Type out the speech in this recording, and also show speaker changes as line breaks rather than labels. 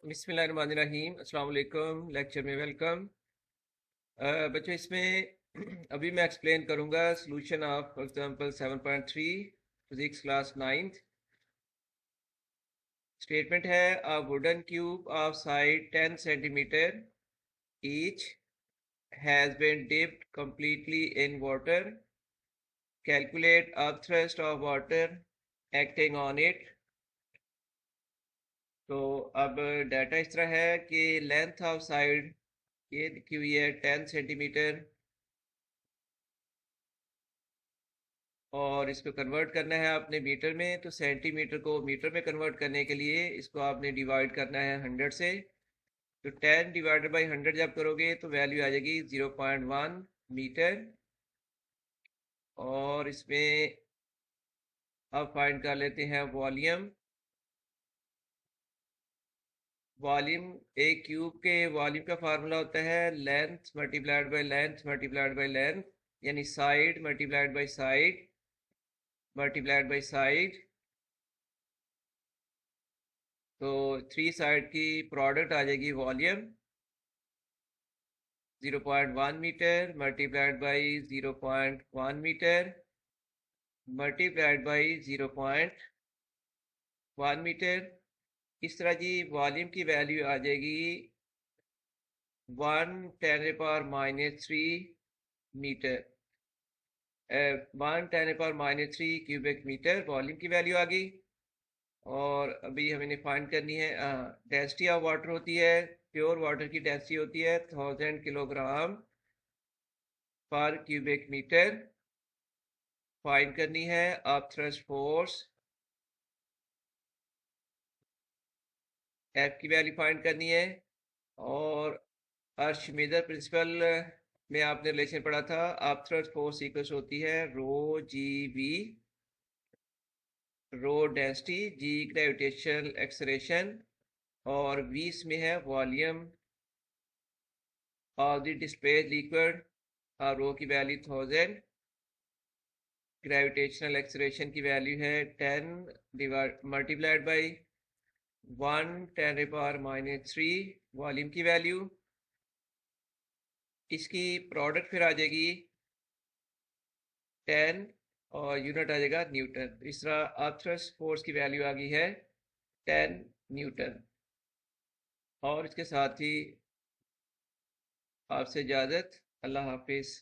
बिस्मिल्लाहिर्रहमानिर्रहीम अस्सलाम वालेकुम। लेक्चर में वेलकम। बच्चों इसमें अभी मैं एक्सप्लेन करूंगा solution of example 7.3 physics class 9th। Statement है a wooden cube of side 10 centimetre each has been dipped completely in water. Calculate upthrust of water acting on it. तो अब डाटा इस तरह है कि लेंथ ऑफ साइड ये लिखी हुई है 10 सेंटीमीटर और इसको कन्वर्ट करना है आपने मीटर में। तो सेंटीमीटर को मीटर में कन्वर्ट करने के लिए इसको आपने डिवाइड करना है 100 से। तो 10 डिवाइडेड बाई 100 जब करोगे तो वैल्यू आ जाएगी 0.1 मीटर। और इसमें अब फाइंड कर लेते हैं वॉल्यूम। वॉल्यूम एक क्यूब के वॉल्यूम का फार्मूला होता है length multiplied by length multiplied by length, यानी side multiplied by side multiplied by side. तो थ्री साइड की प्रोडक्ट आ जाएगी volume 0.1 metre multiplied by 0.1 metre multiplied by 0.1 metre. इस तरह जी वॉल्यूम की वैल्यू आ जाएगी 1 × 10⁻³ मीटर, 1 × 10⁻³ क्यूबिक मीटर वॉल्यूम की वैल्यू आ गई। और अभी हमें फाइंड करनी है डेंसिटी ऑफ वाटर होती है, प्योर वाटर की डेंसिटी होती है 1000 किलोग्राम पर क्यूबिक मीटर। फाइंड करनी है अपथ्रस्ट फोर्स, एफ की वैल्यू फाइंड करनी है। और अर्शमिदर प्रिंसिपल में आपने रिलेशन पढ़ा था, अपथ्रस्ट फोर्स इक्वल्स होती है rho g V, rho density, g gravitational acceleration और वी इसमें है volume of the displaced liquid. Rho की वैल्यू 1000, ग्रेविटेशनल एक्सलेरेशन की वैल्यू है 10 डिवाइड मल्टीप्लाइड बाई 1 × 10⁻³ वॉल्यूम की वैल्यू। इसकी प्रोडक्ट फिर आ जाएगी 10 और यूनिट आ जाएगा न्यूटन। इस तरह अपथ्रस्ट फोर्स की वैल्यू आ गई है 10 न्यूटन। और इसके साथ ही आपसे इजाज़त, अल्लाह हाफिज़।